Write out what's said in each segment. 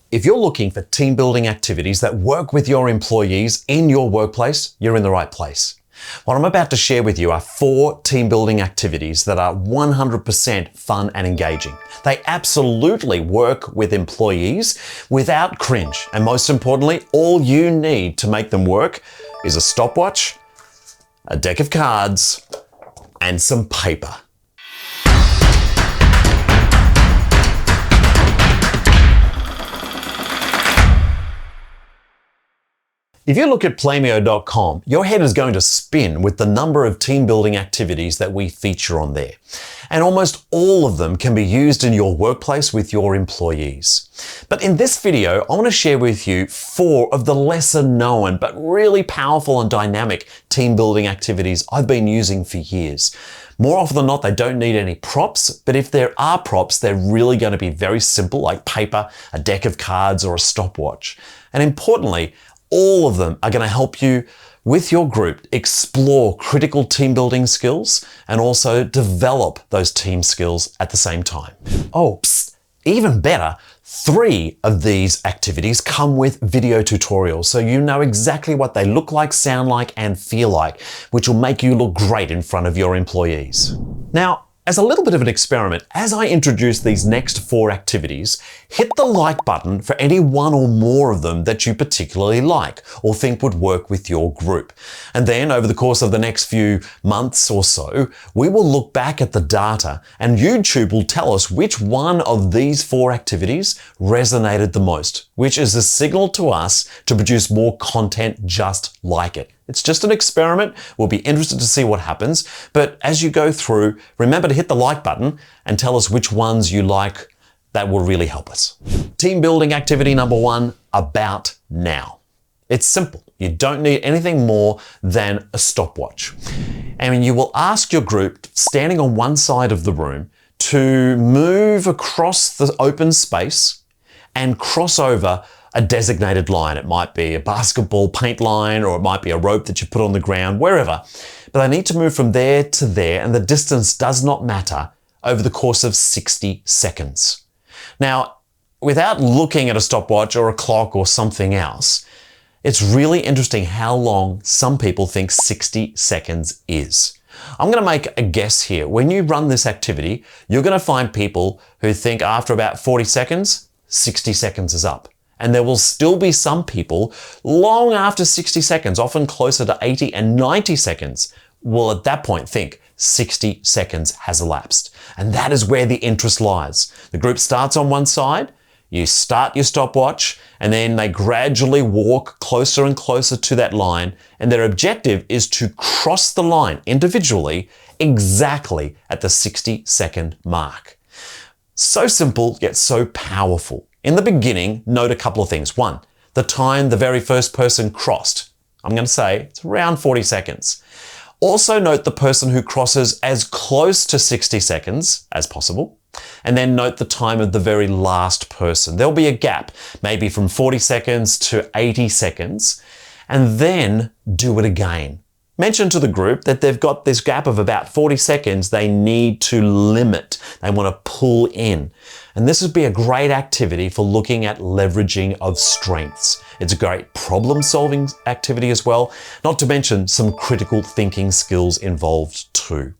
If you're looking for team building activities that work with your employees in your workplace, you're in the right place. What I'm about to share with you are 4 team building activities that are 100% fun and engaging. They absolutely work with employees without cringe. And most importantly, all you need to make them work is a stopwatch, a deck of cards, and some paper. If you look at Plamio.com, your head is going to spin with the number of team building activities that we feature on there. And almost all of them can be used in your workplace with your employees. But in this video, I want to share with you 4 of the lesser known but really powerful and dynamic team building activities I've been using for years. More often than not, they don't need any props, but if there are props, they're really going to be very simple, like paper, a deck of cards, or a stopwatch. And importantly, all of them are going to help you with your group explore critical team building skills and also develop those team skills at the same time. Oh, even better, 3 of these activities come with video tutorials, so you know exactly what they look like, sound like, and feel like, which will make you look great in front of your employees. Now, as a little bit of an experiment, as I introduce these next 4 activities, hit the like button for any one or more of them that you particularly like or think would work with your group. And then over the course of the next few months or so, we will look back at the data and YouTube will tell us which one of these 4 activities resonated the most, which is a signal to us to produce more content just like it. It's just an experiment. We'll be interested to see what happens. But as you go through, remember to hit the like button and tell us which ones you like. That will really help us. Team building activity number 1, about now. It's simple. You don't need anything more than a stopwatch. And you will ask your group, standing on one side of the room, to move across the open space and cross over a designated line. It might be a basketball paint line, or it might be a rope that you put on the ground, wherever. But they need to move from there to there, and the distance does not matter, over the course of 60 seconds. Now, without looking at a stopwatch or a clock or something else, it's really interesting how long some people think 60 seconds is. I'm going to make a guess here. When you run this activity, you're going to find people who think after about 40 seconds, 60 seconds is up. And there will still be some people long after 60 seconds, often closer to 80 and 90 seconds, will at that point think 60 seconds has elapsed. And that is where the interest lies. The group starts on one side, you start your stopwatch, and then they gradually walk closer and closer to that line. And their objective is to cross the line individually exactly at the 60-second mark. So simple, yet so powerful. In the beginning, note a couple of things. 1, the time the very first person crossed. I'm going to say it's around 40 seconds. Also note the person who crosses as close to 60 seconds as possible. And then note the time of the very last person. There'll be a gap, maybe from 40 seconds to 80 seconds. And then do it again. Mention to the group that they've got this gap of about 40 seconds they need to limit. They want to pull in. And this would be a great activity for looking at leveraging of strengths. It's a great problem-solving activity as well, not to mention some critical thinking skills involved too.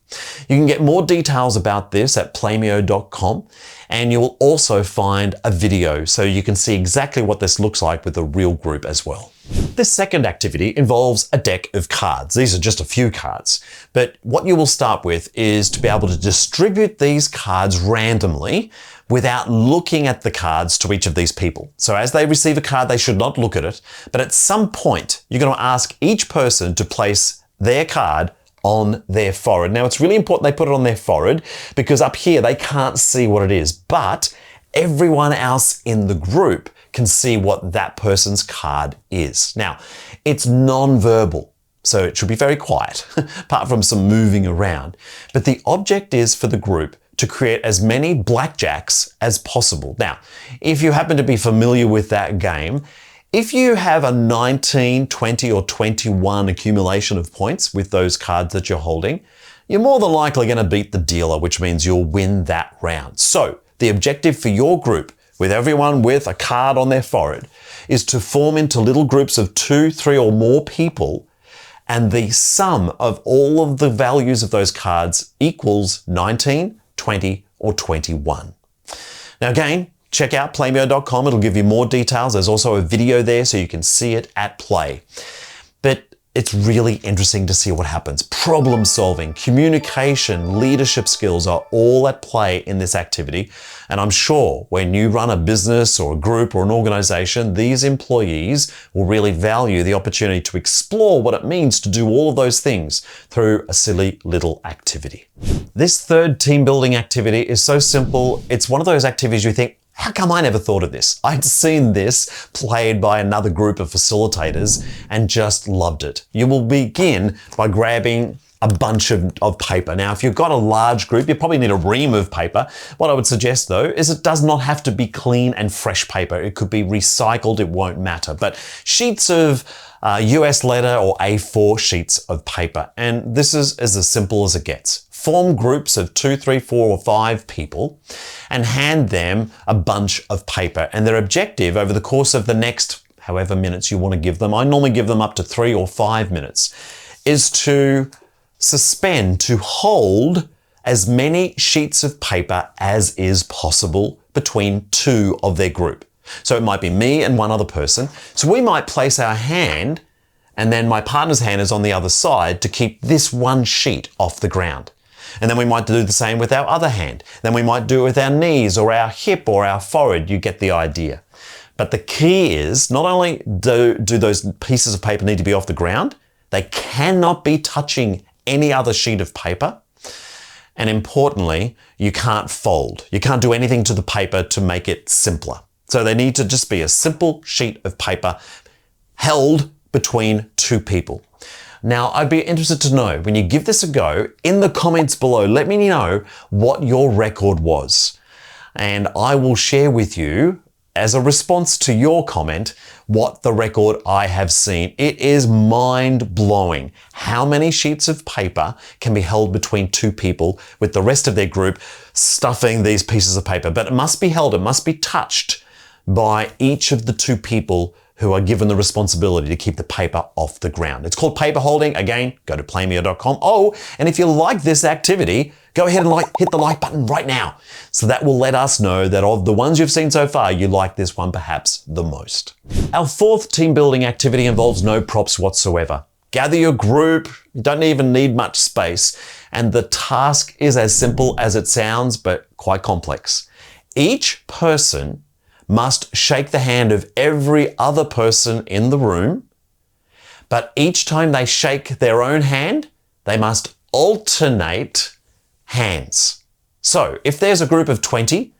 You can get more details about this at Plamio.com, and you will also find a video so you can see exactly what this looks like with a real group as well. This second activity involves a deck of cards. These are just a few cards, but what you will start with is to be able to distribute these cards randomly without looking at the cards to each of these people. So as they receive a card, they should not look at it, but at some point, you're going to ask each person to place their card on their forehead. Now, it's really important they put it on their forehead because up here, they can't see what it is, but everyone else in the group can see what that person's card is. Now, it's non-verbal, so it should be very quiet, apart from some moving around. But the object is for the group to create as many blackjacks as possible. Now, if you happen to be familiar with that game, if you have a 19, 20, or 21 accumulation of points with those cards that you're holding, you're more than likely going to beat the dealer, which means you'll win that round. So the objective for your group with everyone with a card on their forehead, is to form into little groups of 2, 3 or more people, and the sum of all of the values of those cards equals 19, 20 or 21. Now again, check out playmio.com. It'll give you more details. There's also a video there so you can see it at play. But it's really interesting to see what happens. Problem solving, communication, leadership skills are all at play in this activity. And I'm sure when you run a business or a group or an organization, these employees will really value the opportunity to explore what it means to do all of those things through a silly little activity. This third team building activity is so simple. It's one of those activities you think, how come I never thought of this? I'd seen this played by another group of facilitators and just loved it. You will begin by grabbing a bunch of paper. Now, if you've got a large group, you probably need a ream of paper. What I would suggest though, is it does not have to be clean and fresh paper. It could be recycled, it won't matter. But sheets of US letter or A4 sheets of paper. And this is as simple as it gets. Form groups of 2, 3, 4 or 5 people and hand them a bunch of paper. And their objective over the course of the next however minutes you want to give them, I normally give them up to 3 or 5 minutes, is to suspend, to hold as many sheets of paper as is possible between 2 of their group. So it might be me and one other person. So we might place our hand and then my partner's hand is on the other side to keep this one sheet off the ground. And then we might do the same with our other hand. Then we might do it with our knees or our hip or our forehead. You get the idea. But the key is not only do those pieces of paper need to be off the ground, they cannot be touching any other sheet of paper. And importantly, you can't fold. You can't do anything to the paper to make it simpler. So they need to just be a simple sheet of paper held between 2 people. Now, I'd be interested to know, when you give this a go, in the comments below, let me know what your record was. And I will share with you, as a response to your comment, what the record I have seen. It is mind-blowing how many sheets of paper can be held between 2 people with the rest of their group stuffing these pieces of paper. But it must be held, it must be touched by each of the 2 people who are given the responsibility to keep the paper off the ground. It's called paper holding. Again, go to playmio.com. Oh, and if you like this activity, go ahead and hit the like button right now. So that will let us know that of the ones you've seen so far, you like this one perhaps the most. Our fourth team building activity involves no props whatsoever. Gather your group, you don't even need much space, and the task is as simple as it sounds, but quite complex. Each person must shake the hand of every other person in the room, but each time they shake their own hand, they must alternate hands. So if there's a group of 20,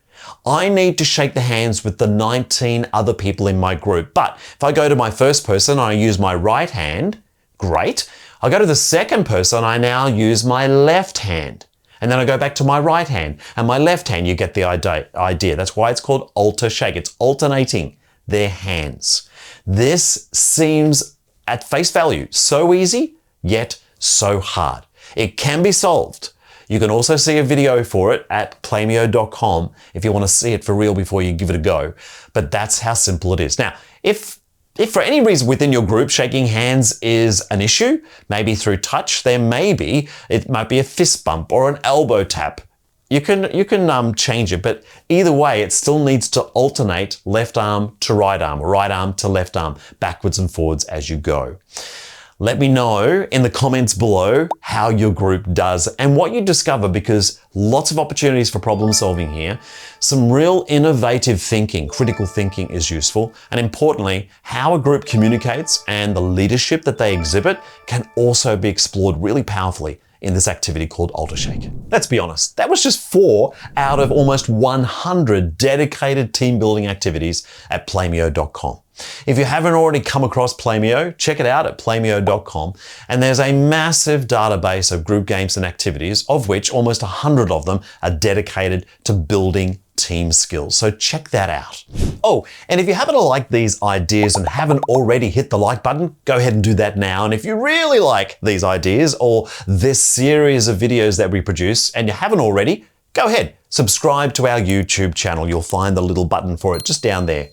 I need to shake the hands with the 19 other people in my group. But if I go to my first person and I use my right hand, great. I go to the second person, I now use my left hand. And then I go back to my right hand and my left hand. You get the idea. That's why it's called alter shake. It's alternating their hands. This seems at face value so easy, yet so hard. It can be solved. You can also see a video for it at playmio.com if you want to see it for real before you give it a go. But that's how simple it is. Now, if for any reason within your group shaking hands is an issue, maybe through touch, it might be a fist bump or an elbow tap. You can change it, but either way, it still needs to alternate left arm to right arm to left arm, backwards and forwards as you go. Let me know in the comments below how your group does and what you discover, because lots of opportunities for problem solving here. Some real innovative thinking, critical thinking is useful. And importantly, how a group communicates and the leadership that they exhibit can also be explored really powerfully in this activity called alter shake. Let's be honest, that was just 4 out of almost 100 dedicated team building activities at playmio.com. If you haven't already come across Playmio, check it out at playmio.com. And there's a massive database of group games and activities, of which almost 100 of them are dedicated to building team skills. So check that out. Oh, and if you happen to like these ideas and haven't already hit the like button, go ahead and do that now. And if you really like these ideas or this series of videos that we produce and you haven't already, go ahead, subscribe to our YouTube channel. You'll find the little button for it just down there.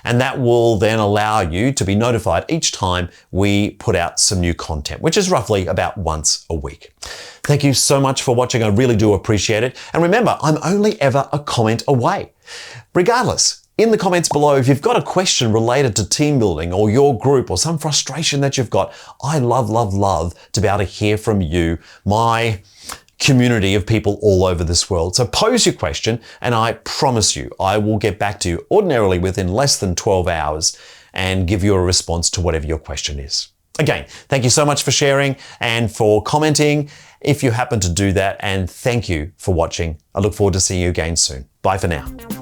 And that will then allow you to be notified each time we put out some new content, which is roughly about once a week. Thank you so much for watching. I really do appreciate it. And remember, I'm only ever a comment away. Regardless, in the comments below, if you've got a question related to team building or your group or some frustration that you've got, I love, love, love to be able to hear from you, my community of people all over this world. So pose your question and I promise you, I will get back to you ordinarily within less than 12 hours and give you a response to whatever your question is. Again, thank you so much for sharing and for commenting if you happen to do that. And thank you for watching. I look forward to seeing you again soon. Bye for now.